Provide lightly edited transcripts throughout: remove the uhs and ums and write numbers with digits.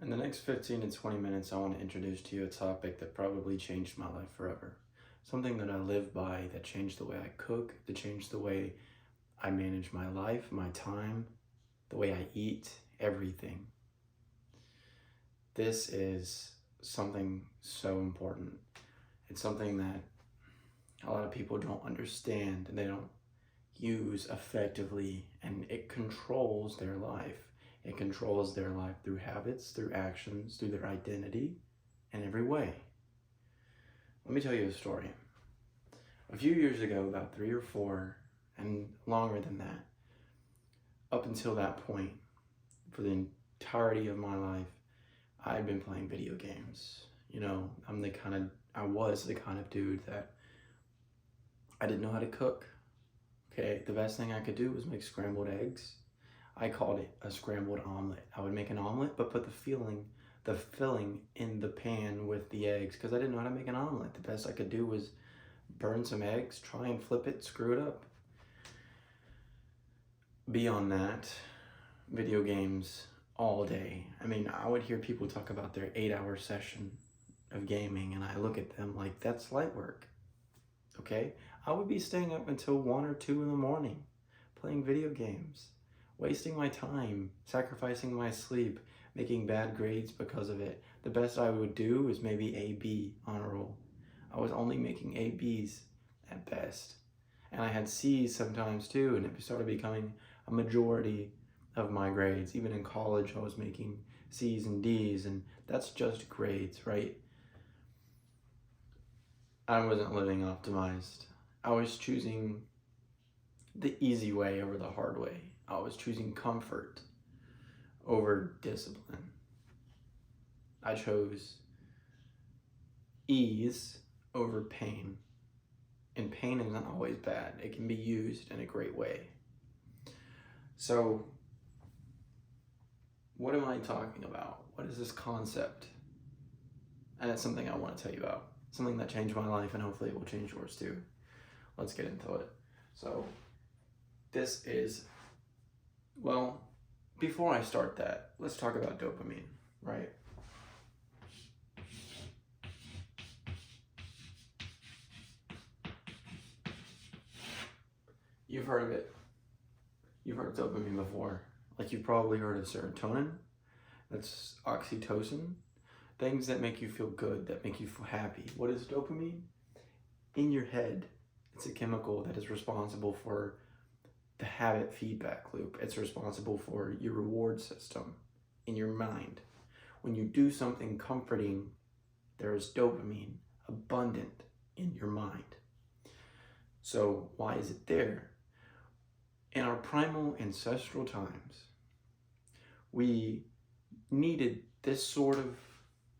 In the next 15 to 20 minutes, I want to introduce to you a topic that probably changed my life forever. Something that I live by, that changed the way I cook, that changed the way I manage my life, my time, the way I eat, everything. This is something so important. It's something that a lot of people don't understand and they don't use effectively, and it controls their life. It controls their life through habits, through actions, through their identity, in every way. Let me tell you a story. A few years ago, about 3 or 4, and longer than that, up until that point, for the entirety of my life, I had been playing video games. You know, I was the kind of dude that I didn't know how to cook. Okay, the best thing I could do was make scrambled eggs. I called it a scrambled omelet. I would make an omelet, but put the filling in the pan with the eggs, because I didn't know how to make an omelet. The best I could do was burn some eggs, try and flip it, screw it up. Beyond that, video games all day. I mean, I would hear people talk about their 8-hour session of gaming, and I look at them like, that's light work. Okay? I would be staying up until 1 or 2 in the morning playing video games, wasting my time, sacrificing my sleep, making bad grades because of it. The best I would do is maybe A, B on a roll. I was only making A, Bs at best. And I had C's sometimes too, and it started becoming a majority of my grades. Even in college, I was making C's and D's, and that's just grades, right? I wasn't living optimized. I was choosing the easy way over the hard way. I was choosing comfort over discipline. I chose ease over pain. And pain isn't always bad. It can be used in a great way. So, what am I talking about? What is this concept? And it's something I want to tell you about. Something that changed my life, and hopefully it will change yours too. Let's get into it. So, this is, well, before I start that, let's talk about dopamine, right? You've heard of it. You've heard of dopamine before. Like, you've probably heard of serotonin. That's oxytocin. Things that make you feel good, that make you feel happy. What is dopamine? In your head, it's a chemical that is responsible for the habit feedback loop. It's responsible for your reward system in your mind. When you do something comforting, there is dopamine abundant in your mind. So why is it there? In our primal ancestral times, we needed this sort of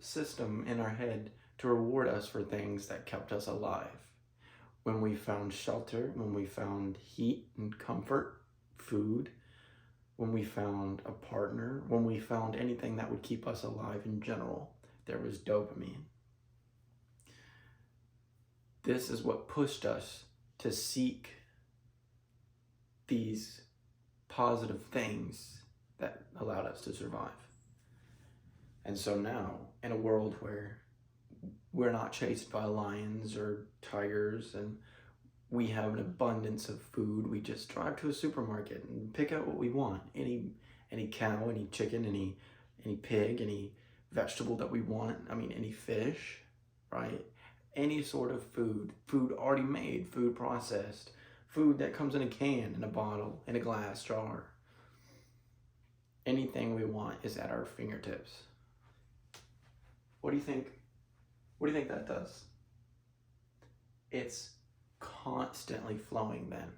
system in our head to reward us for things that kept us alive. When we found shelter, when we found heat and comfort, food, when we found a partner, when we found anything that would keep us alive in general, there was dopamine. This is what pushed us to seek these positive things that allowed us to survive. And so now, in a world where we're not chased by lions or tigers and we have an abundance of food, we just drive to a supermarket and pick out what we want. Any cow, any chicken, any pig, any vegetable that we want. I mean, any fish, right? Any sort of food already made, food processed, food that comes in a can, in a bottle, in a glass jar. Anything we want is at our fingertips. What do you think? What do you think that does? It's constantly flowing then.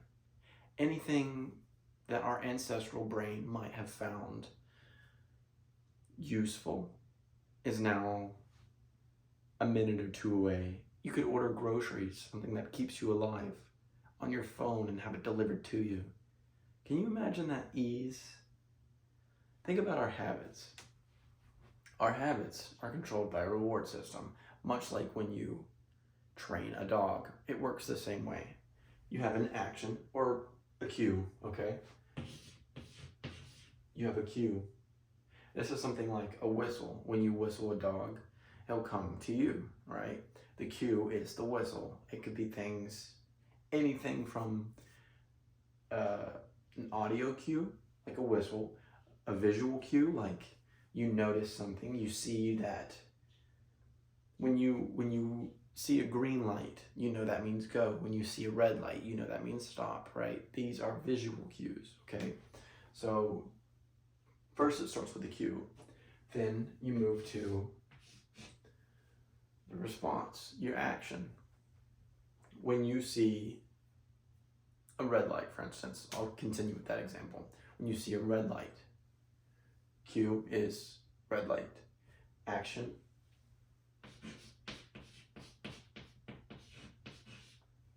Anything that our ancestral brain might have found useful is now a minute or 2 away. You could order groceries, something that keeps you alive, on your phone and have it delivered to you. Can you imagine that ease? Think about our habits. Our habits are controlled by a reward system, much like when you train a dog. It works the same way. You have an action or a cue, okay? You have a cue. This is something like a whistle. When you whistle a dog, he'll come to you, right? The cue is the whistle. It could be things, anything from an audio cue, like a whistle, a visual cue, like you notice something, you see that when you see a green light, you know that means go. When you see a red light, you know that means stop, right? These are visual cues, okay? So first it starts with the cue, then you move to the response, your action. When you see a red light, for instance, I'll continue with that example. When you see a red light, cue is red light. Action,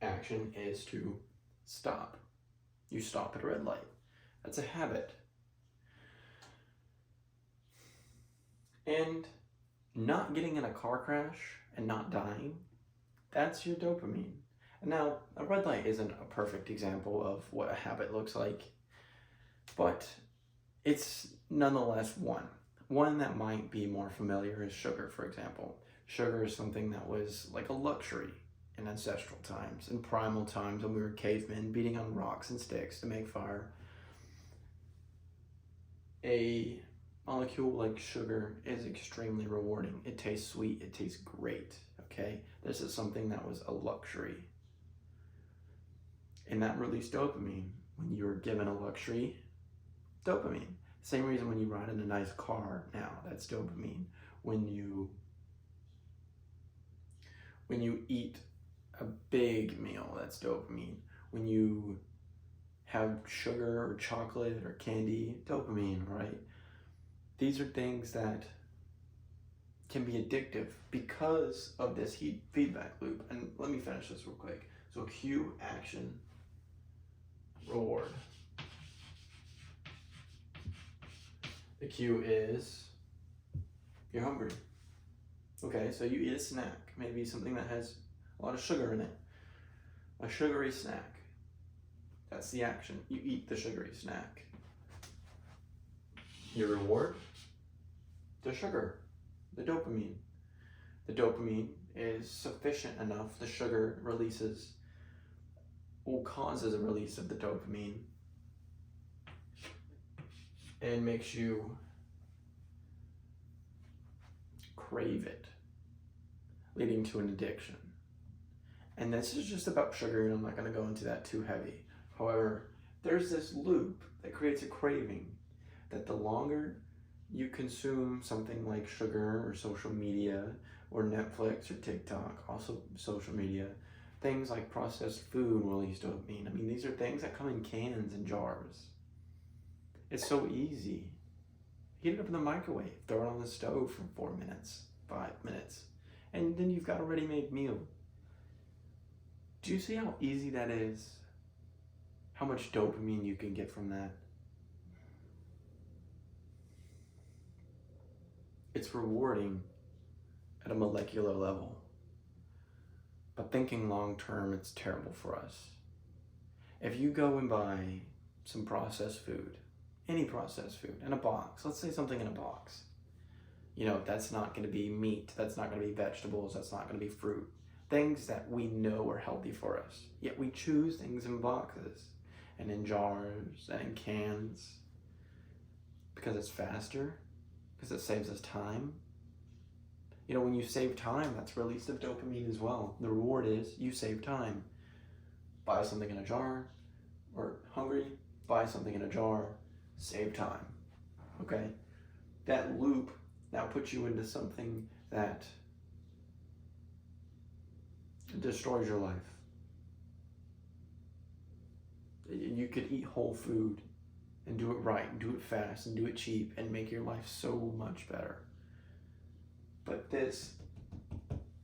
action is to stop. You stop at a red light. That's a habit. And not getting in a car crash and not dying, that's your dopamine. Now, a red light isn't a perfect example of what a habit looks like, but it's nonetheless one. One that might be more familiar is sugar, for example. Sugar is something that was like a luxury in ancestral times, in primal times when we were cavemen beating on rocks and sticks to make fire. A molecule like sugar is extremely rewarding. It tastes sweet, it tastes great, okay? This is something that was a luxury. And that released dopamine. When you're given a luxury, dopamine. Same reason when you ride in a nice car now, that's dopamine. When you eat a big meal, that's dopamine. When you have sugar or chocolate or candy, dopamine, right? These are things that can be addictive because of this feedback loop. And let me finish this real quick. So cue, action, reward. The cue is you're hungry. Okay, so you eat a snack, maybe something that has a lot of sugar in it. A sugary snack. That's the action. You eat the sugary snack. Your reward? The sugar, the dopamine. The dopamine is sufficient enough. The sugar causes a release of the dopamine and makes you crave it, leading to an addiction. And this is just about sugar, and I'm not going to go into that too heavy. However, there's this loop that creates a craving that the longer you consume something like sugar or social media or Netflix or TikTok, also social media, things like processed food release dopamine. I mean, these are things that come in cans and jars. It's so easy. Heat it up in the microwave, throw it on the stove for 4 minutes, 5 minutes, and then you've got a ready-made meal. Do you see how easy that is? How much dopamine you can get from that? It's rewarding at a molecular level. But thinking long term, it's terrible for us. If you go and buy some processed food, any processed food, in a box, let's say something in a box, that's not going to be meat, that's not going to be vegetables, that's not going to be fruit. Things that we know are healthy for us. Yet we choose things in boxes and in jars and in cans because it's faster, because it saves us time. When you save time, that's release of dopamine as well. The reward is you save time. Buy something in a jar, or hungry, buy something in a jar, save time. Okay? That loop now puts you into something that destroys your life. You could eat whole food and do it right, and do it fast, and do it cheap, and make your life so much better. But this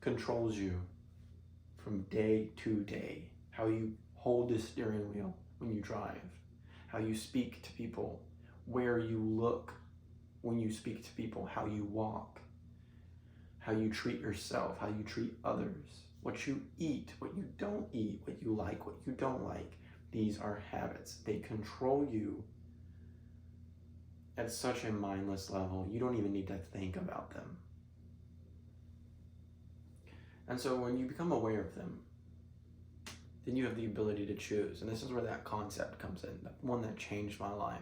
controls you from day to day. How you hold the steering wheel when you drive, how you speak to people, where you look when you speak to people, how you walk, how you treat yourself, how you treat others, what you eat, what you don't eat, what you like, what you don't like. These are habits. They control you at such a mindless level, you don't even need to think about them. And so when you become aware of them, then you have the ability to choose. And this is where that concept comes in, the one that changed my life,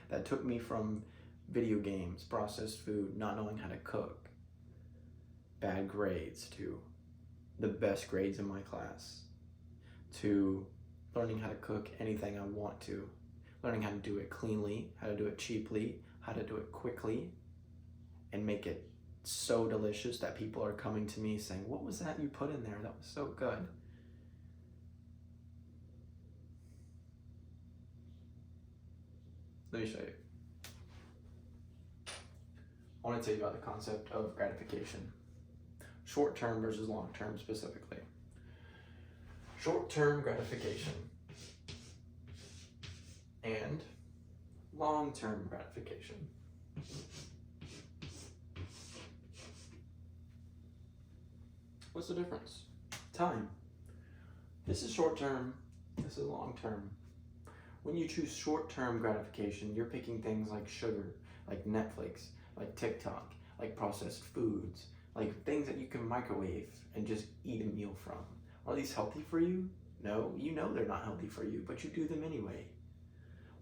that took me from video games, processed food, not knowing how to cook, bad grades, to the best grades in my class, to learning how to cook anything I want to, learning how to do it cleanly, how to do it cheaply, how to do it quickly, and make it so delicious that people are coming to me saying, "What was that you put in there? That was so good." Let me show you. I want to tell you about the concept of gratification. Short-term versus long-term specifically. Short-term gratification and long-term gratification. What's the difference? Time. This is short-term, this is long-term. When you choose short-term gratification, you're picking things like sugar, like Netflix, like TikTok, like processed foods, like things that you can microwave and just eat a meal from. Are these healthy for you? No, you know they're not healthy for you, but you do them anyway.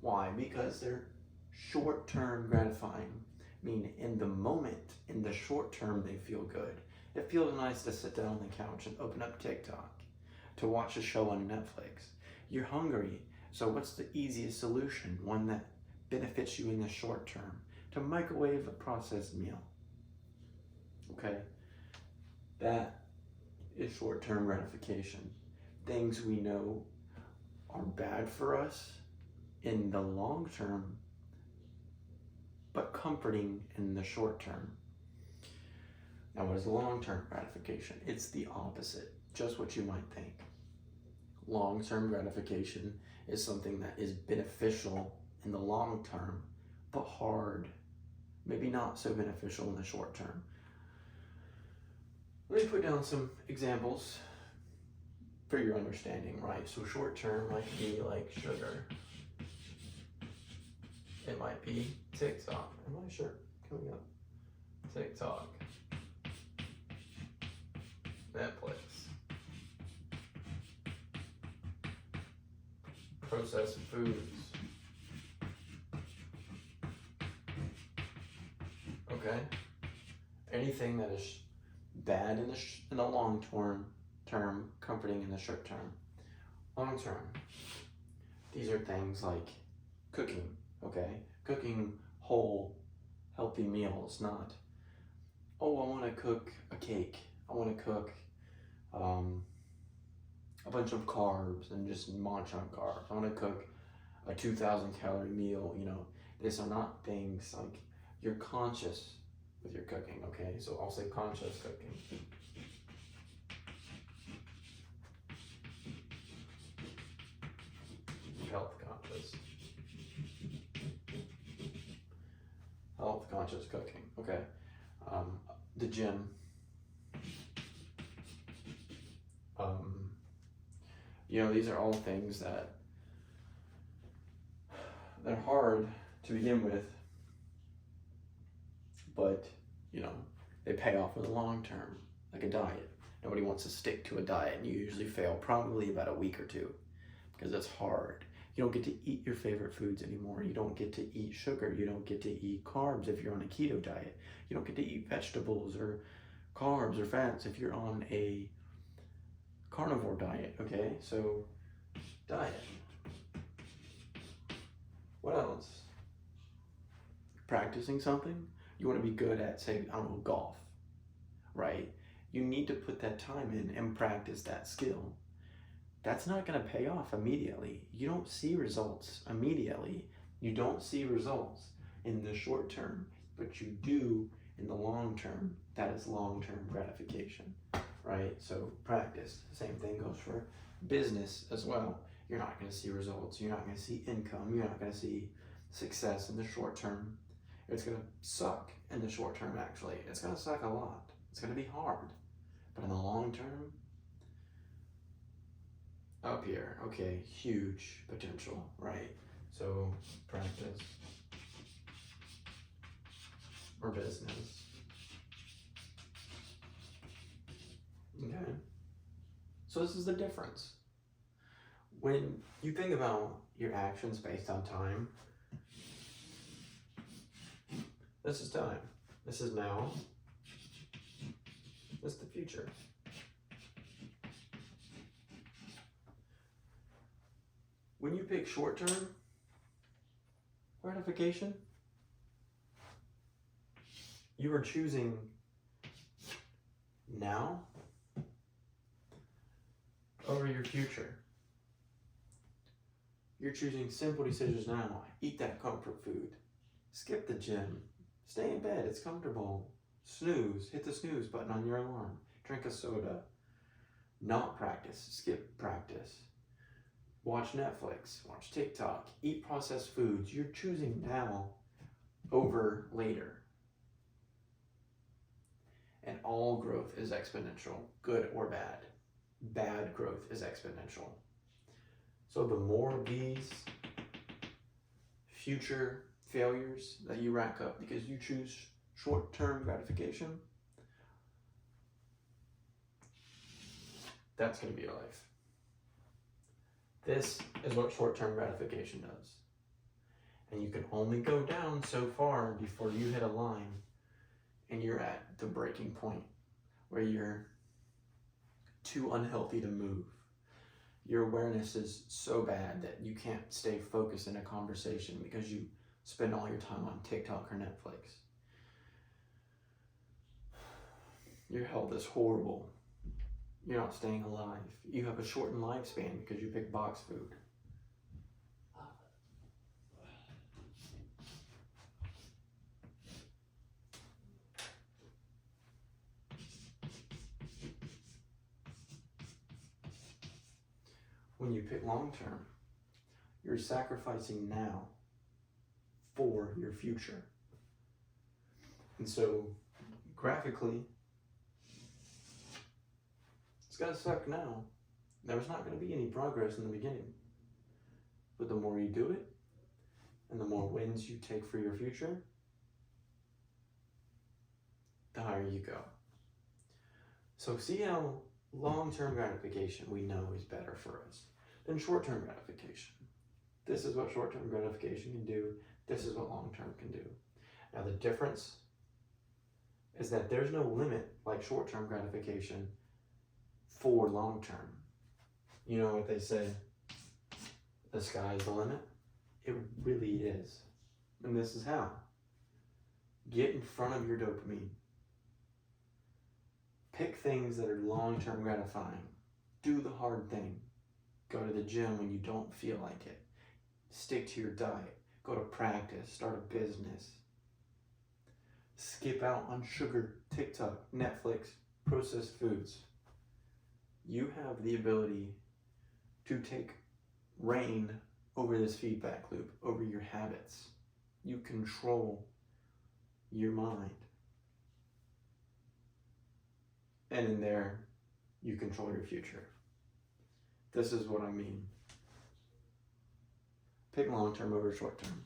Why? Because they're short-term gratifying, meaning in the moment, in the short term, they feel good. It feels nice to sit down on the couch and open up TikTok, to watch a show on Netflix. You're hungry, so what's the easiest solution? One that benefits you in the short term. To microwave a processed meal. Okay? That is short-term gratification. Things we know are bad for us in the long term, but comforting in the short term. Now, what is long-term gratification? It's the opposite, just what you might think. Long-term gratification is something that is beneficial in the long term, but hard, maybe not so beneficial in the short term. Let me put down some examples for your understanding, right? So short term might be like sugar. It might be TikTok. Am I sure? Coming up. TikTok. Netflix. Processed foods. Okay? Anything that is bad in the long term, comforting in the short term. Long term, these are things like cooking, okay? Cooking whole, healthy meals, not, oh, I want to cook a cake. I want to cook a bunch of carbs and just munch on carbs. I want to cook a 2,000 calorie meal, you know. These are not things like you're conscious with your cooking, okay? So I'll say conscious cooking. Health conscious. Health conscious cooking, okay. The gym. You know, these are all things that they're hard to begin with, but you know, they pay off in the long term, like a diet. Nobody wants to stick to a diet, and you usually fail probably about a week or two because it's hard. You don't get to eat your favorite foods anymore. You don't get to eat sugar. You don't get to eat carbs if you're on a keto diet. You don't get to eat vegetables or carbs or fats if you're on a carnivore diet, okay? So, diet. What else? Practicing something. You want to be good at, say, I don't know, golf, right? You need to put that time in and practice that skill. That's not going to pay off immediately. You don't see results immediately. You don't see results in the short term, but you do in the long term. That is long-term gratification, right? So practice. Same thing goes for business as well. You're not going to see results. You're not going to see income. You're not going to see success in the short term. It's going to suck in the short term, actually. It's going to suck a lot. It's going to be hard. But in the long term, up here, okay, huge potential, right? So practice. or business. Okay? So this is the difference. When you think about your actions based on time, this is time. This is now. This is the future. When you pick short-term gratification, you are choosing now over your future. You're choosing simple decisions now. Eat that comfort food. Skip the gym. Stay in bed, it's comfortable. Snooze, hit the snooze button on your alarm. Drink a soda. Not practice, skip practice. Watch Netflix, watch TikTok, eat processed foods. You're choosing now over later. And all growth is exponential, good or bad. Bad growth is exponential. So the more of these future failures that you rack up because you choose short-term gratification, that's going to be your life. This is what short-term gratification does. And you can only go down so far before you hit a line and you're at the breaking point where you're too unhealthy to move. Your awareness is so bad that you can't stay focused in a conversation because you spend all your time on TikTok or Netflix. Your health is horrible. You're not staying alive. You have a shortened lifespan because you pick box food. When you pick long term, you're sacrificing now for your future. And so, graphically, it's gonna suck now. There's not gonna be any progress in the beginning. But the more you do it, and the more wins you take for your future, the higher you go. So see how long-term gratification we know is better for us than short-term gratification. This is what short-term gratification can do. This is what long-term can do. Now the difference is that there's no limit like short-term gratification for long-term. You know what they say? The sky is the limit. It really is. And this is how. Get in front of your dopamine. Pick things that are long-term gratifying. Do the hard thing. Go to the gym when you don't feel like it. Stick to your diet. Go to practice. Start a business. Skip out on sugar, TikTok, Netflix, processed foods. You have the ability to take reign over this feedback loop, over your habits. You control your mind. And in there, you control your future. This is what I mean. Pick long-term over short-term.